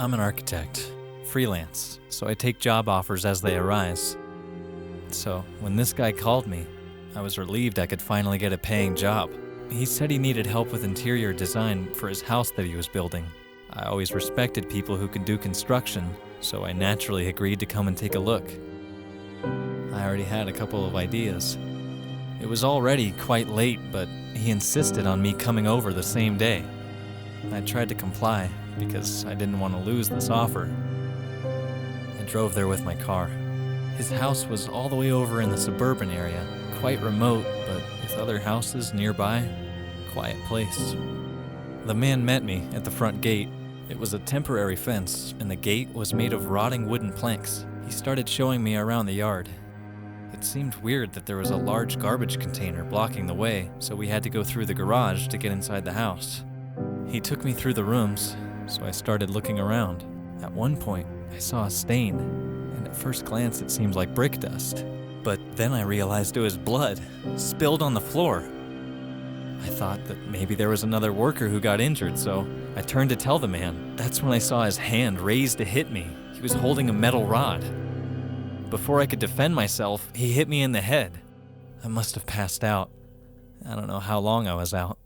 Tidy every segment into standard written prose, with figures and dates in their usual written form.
I'm an architect, freelance, so I take job offers as they arise. So when this guy called me, I was relieved I could finally get a paying job. He said he needed help with interior design for his house that he was building. I always respected people who could do construction, so I naturally agreed to come and take a look. I already had a couple of ideas. It was already quite late, but he insisted on me coming over the same day. I tried to comply because I didn't want to lose this offer. I drove there with my car. His house was all the way over in the suburban area, quite remote, but with other houses nearby, quiet place. The man met me at the front gate. It was a temporary fence, and the gate was made of rotting wooden planks. He started showing me around the yard. It seemed weird that there was a large garbage container blocking the way, so we had to go through the garage to get inside the house. He took me through the rooms, so I started looking around. At one point, I saw a stain, and at first glance it seemed like brick dust. But then I realized it was blood, spilled on the floor. I thought that maybe there was another worker who got injured, so I turned to tell the man. That's when I saw his hand raised to hit me. He was holding a metal rod. Before I could defend myself, he hit me in the head. I must have passed out. I don't know how long I was out.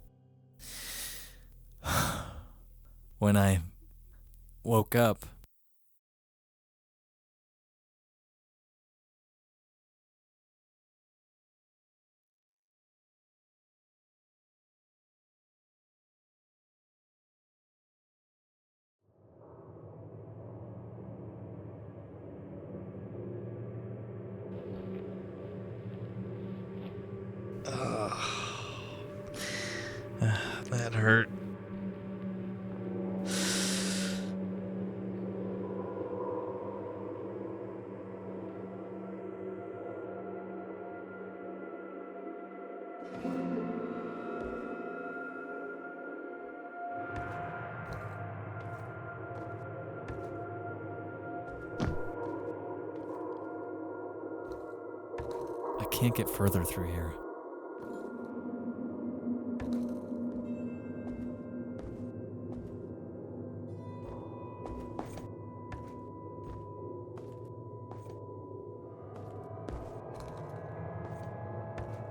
When I woke up, that hurt. I can't get further through here.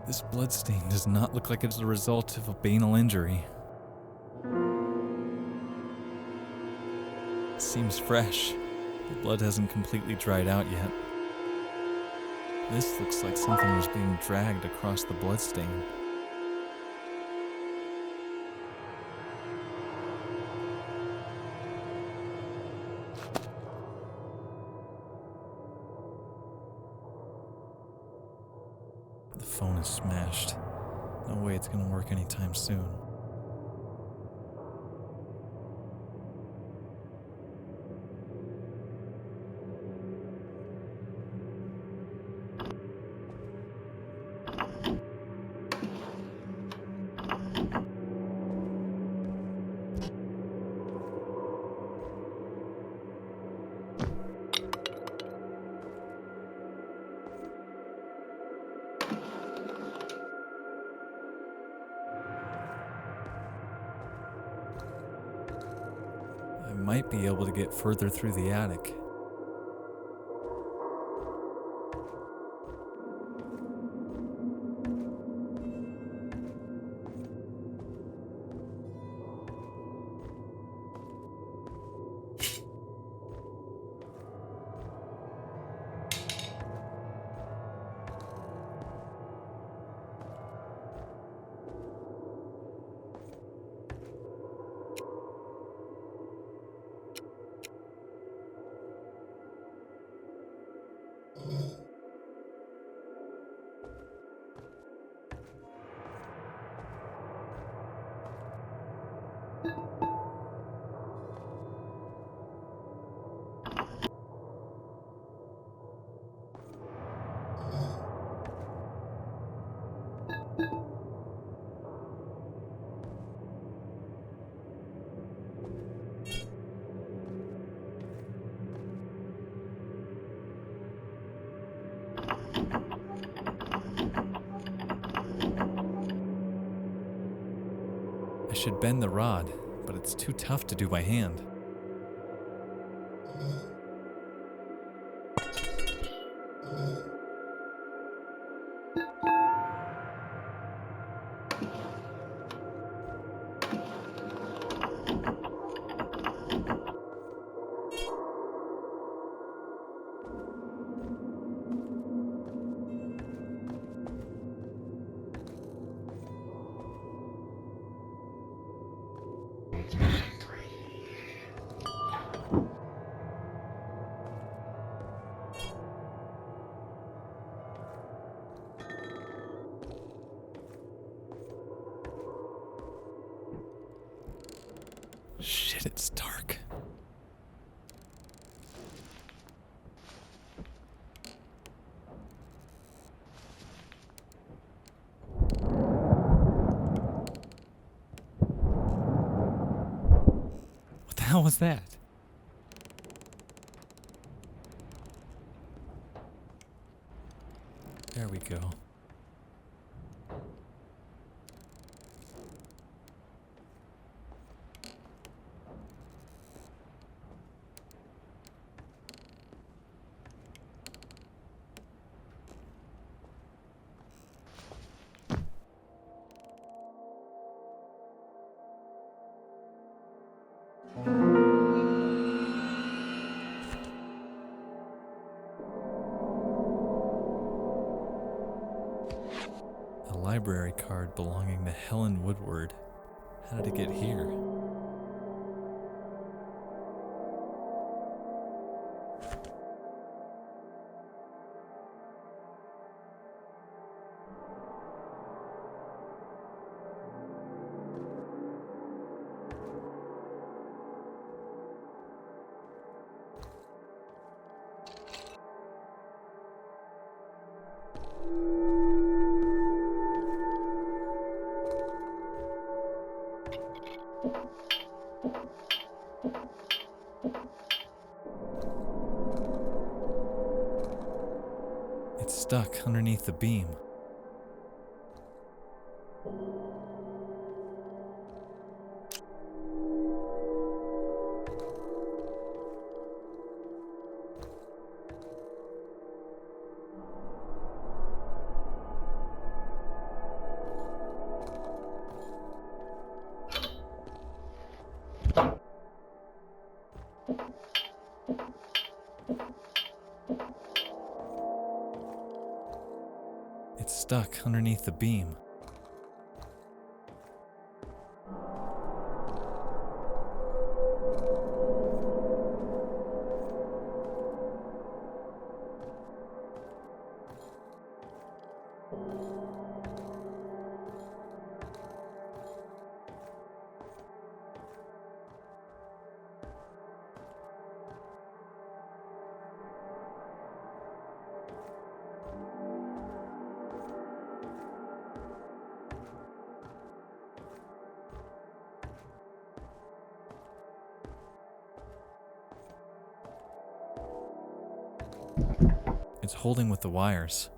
This bloodstain does not look like it's a result of a banal injury. It seems fresh. The blood hasn't completely dried out yet. This looks like something was being dragged across the bloodstain. The phone is smashed. No way it's gonna work anytime soon. I might be able to get further through the attic. I should bend the rod, but it's too tough to do by hand. Shit, it's dark. What the hell was that? There we go. A library card belonging to Helen Woodward. How did it get here? It's stuck underneath the beam. It's stuck underneath the beam. It's holding with the wires.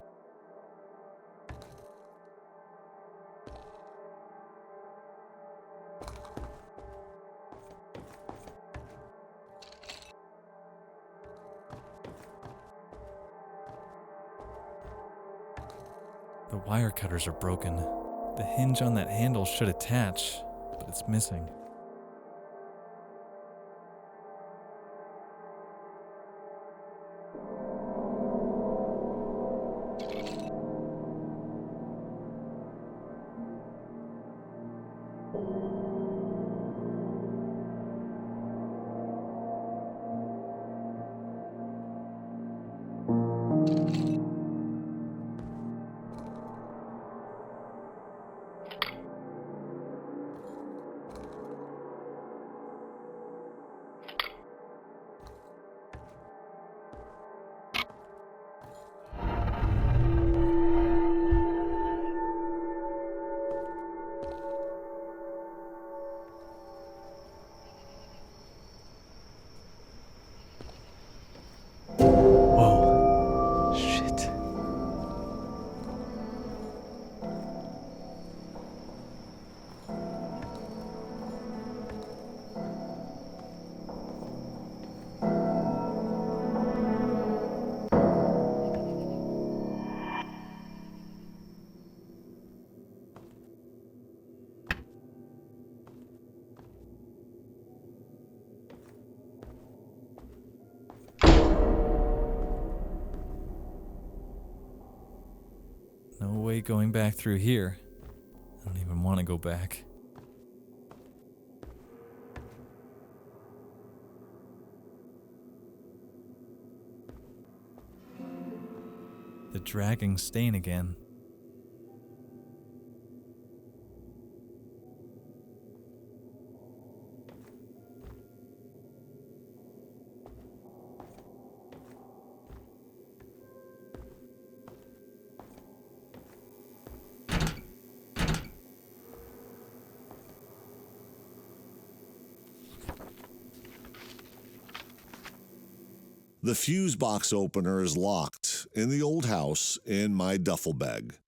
The wire cutters are broken. The hinge on that handle should attach, but it's missing. Whoa. Shit. No way going back through here. I don't even want to go back. The dragging stain again. The fuse box opener is locked in the old house in my duffel bag.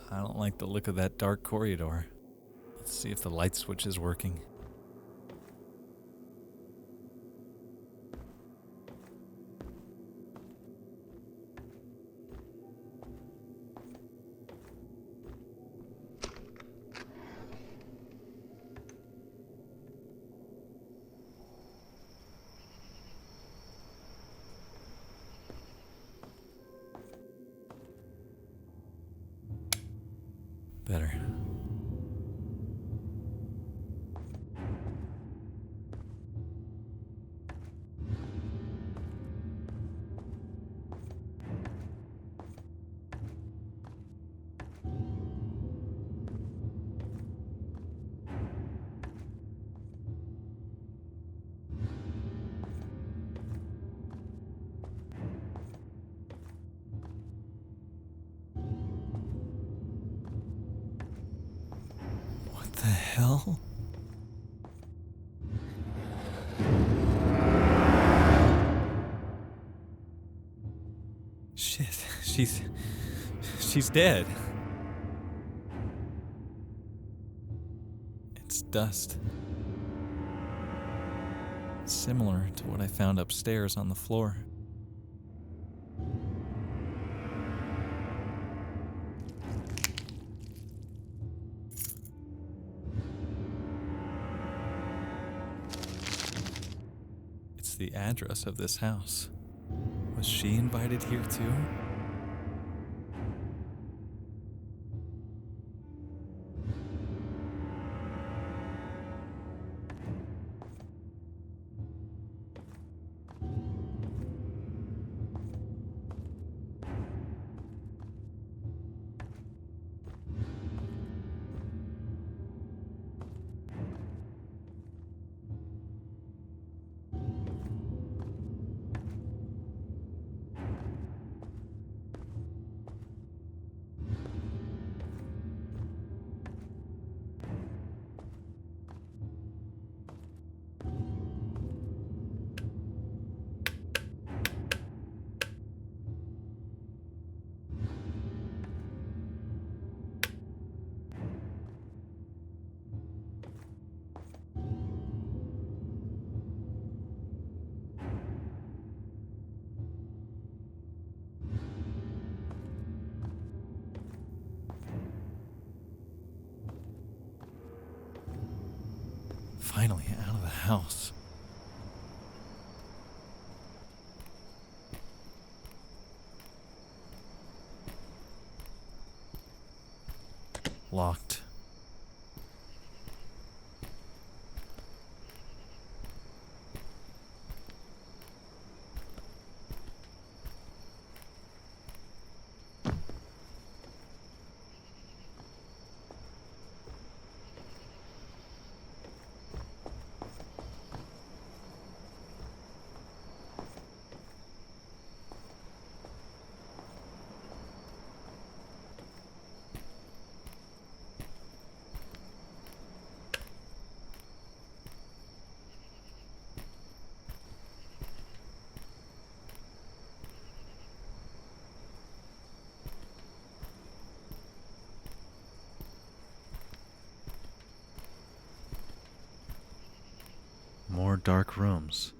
I don't like the look of that dark corridor. Let's see if the light switch is working. Better. What the hell? Shit, she's dead. It's dust. Similar to what I found upstairs on the floor. It's the address of this house. Was she invited here too? Finally out of the house. Locked. More dark rooms.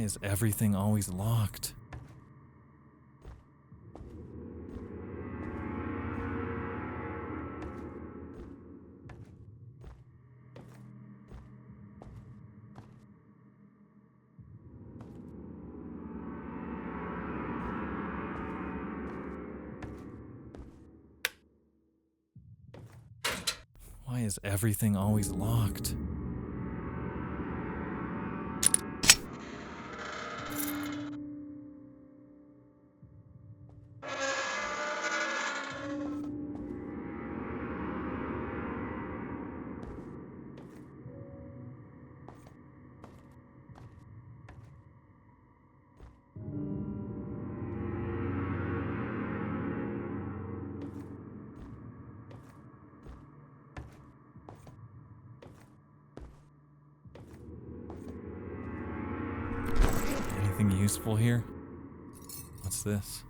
is everything always locked? Why is everything always locked? Anything useful here? What's this?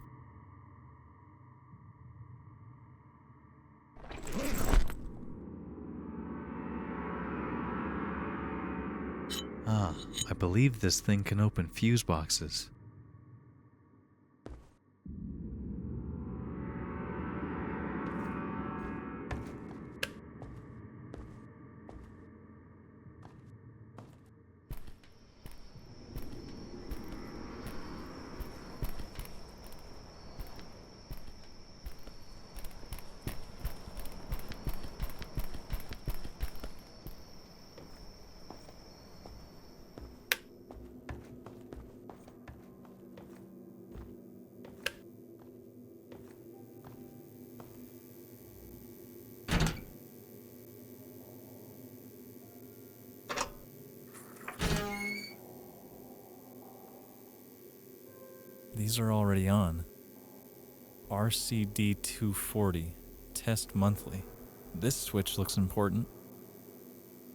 Ah, I believe this thing can open fuse boxes. These are already on. RCD 240. Test monthly. This switch looks important.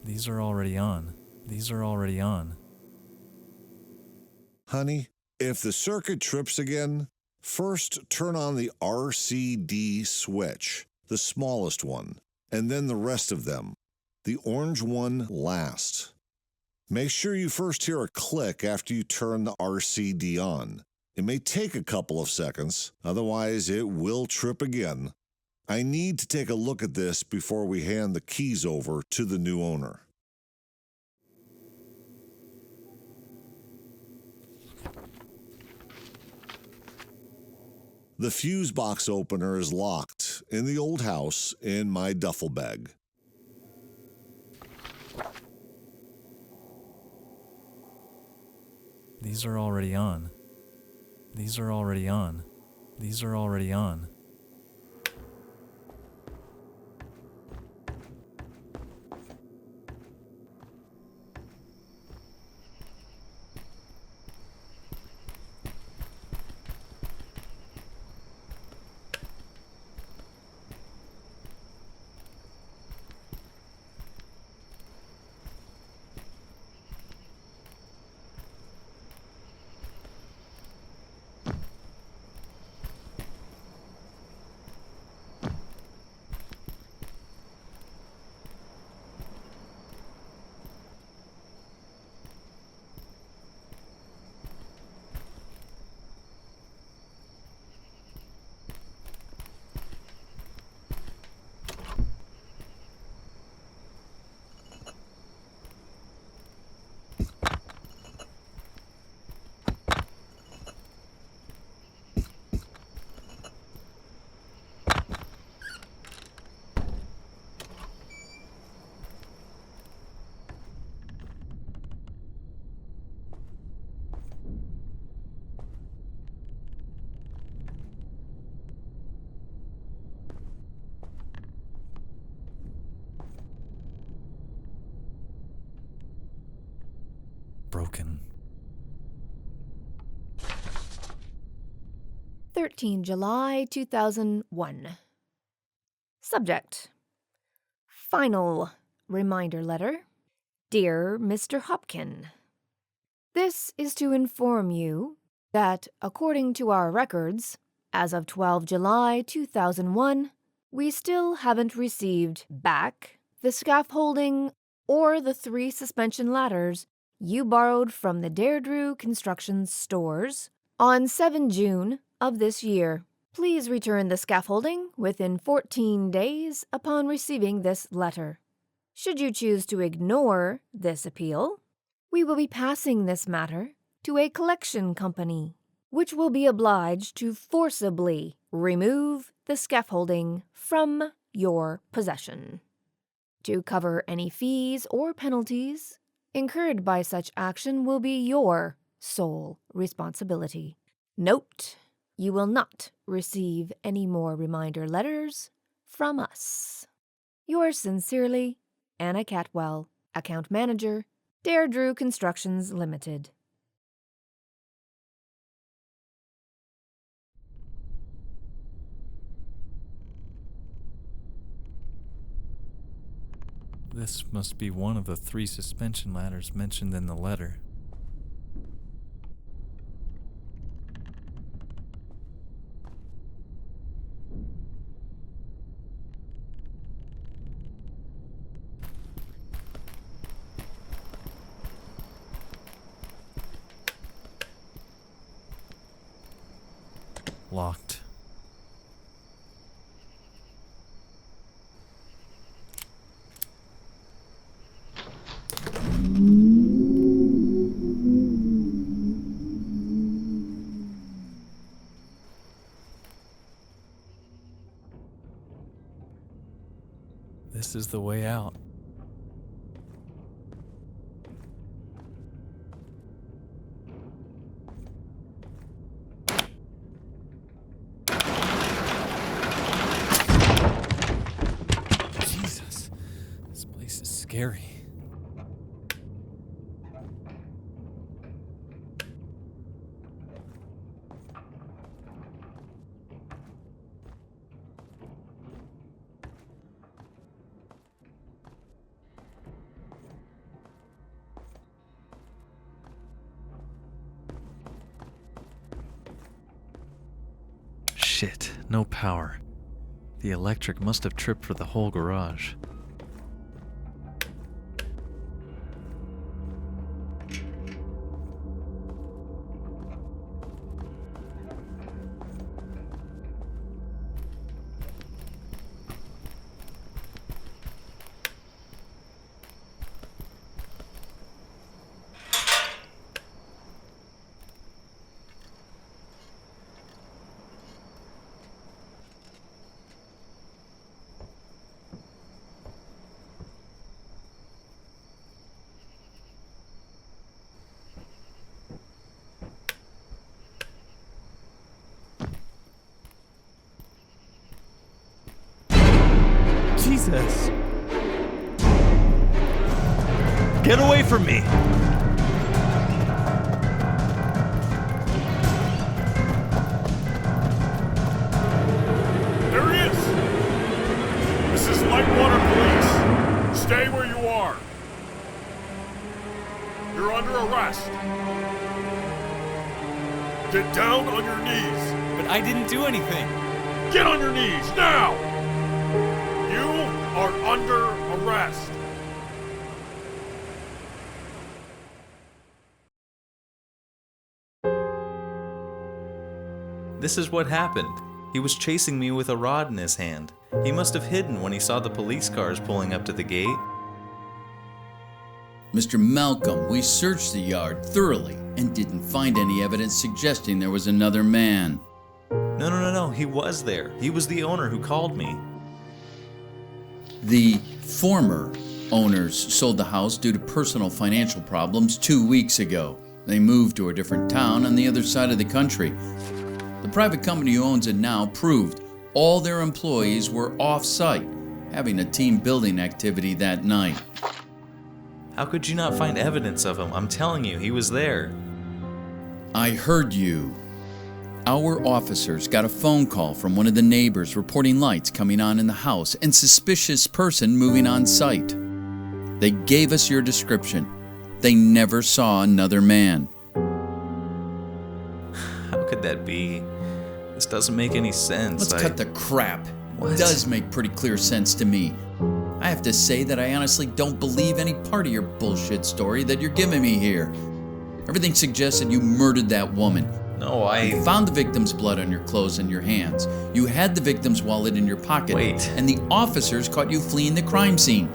These are already on. These are already on. Honey, if the circuit trips again, first turn on the RCD switch, the smallest one, and then the rest of them. The orange one last. Make sure you first hear a click after you turn the RCD on. It may take a couple of seconds, otherwise it will trip again. I need to take a look at this before we hand the keys over to the new owner. The fuse box opener is locked in the old house in my duffel bag. These are already on. These are already on. These are already on. Broken. 13 July 2001. Subject: Final reminder letter. Dear Mr. Hopkin, this is to inform you that, according to our records, as of 12 July 2001, we still haven't received back the scaffolding or the 3 suspension ladders you borrowed from the Deirdre Construction stores on 7 June of this year. Please return the scaffolding within 14 days upon receiving this letter. Should you choose to ignore this appeal, we will be passing this matter to a collection company, which will be obliged to forcibly remove the scaffolding from your possession. To cover any fees or penalties incurred by such action will be your sole responsibility. Note, you will not receive any more reminder letters from us. Yours sincerely, Anna Catwell, Account Manager, Deirdre Constructions Limited. This must be one of the 3 suspension ladders mentioned in the letter. Locked. This is the way out. Jesus, this place is scary. Shit, no power. The electric must have tripped for the whole garage. Jesus! Get away from me! There he is! This is Lightwater Police. Stay where you are. You're under arrest. Get down on your knees. But I didn't do anything! Get on your knees, now! You are under arrest. This is what happened. He was chasing me with a rod in his hand. He must have hidden when he saw the police cars pulling up to the gate. Mr. Malcolm, we searched the yard thoroughly and didn't find any evidence suggesting there was another man. No, he was there. He was the owner who called me. The former owners sold the house due to personal financial problems 2 weeks ago. They moved to a different town on the other side of the country. The private company who owns it now proved all their employees were off-site, having a team building activity that night. How could you not find evidence of him? I'm telling you, he was there. I heard you. Our officers got a phone call from one of the neighbors reporting lights coming on in the house and suspicious person moving on site. They gave us your description. They never saw another man. How could that be? This doesn't make any sense. Let's cut the crap. What? It does make pretty clear sense to me. I have to say that I honestly don't believe any part of your bullshit story that you're giving me here. Everything suggests that you murdered that woman. No, You found the victim's blood on your clothes and your hands. You had the victim's wallet in your pocket. Wait. And the officers caught you fleeing the crime scene.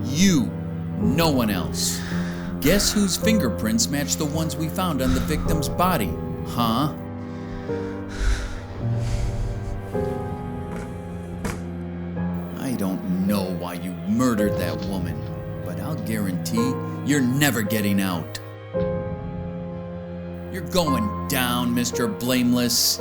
You, no one else. Guess whose fingerprints match the ones we found on the victim's body? Huh? I don't know why you murdered that woman, but I'll guarantee you're never getting out. You're going down, Mr. Blameless.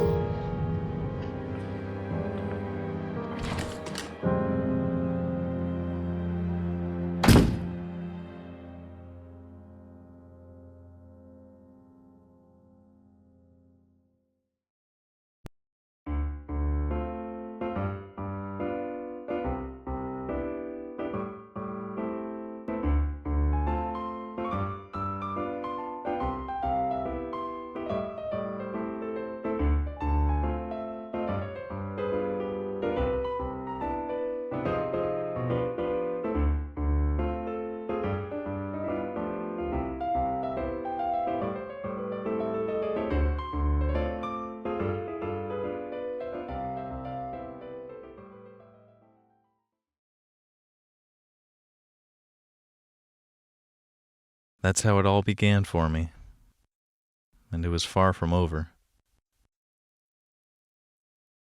That's how it all began for me. And it was far from over.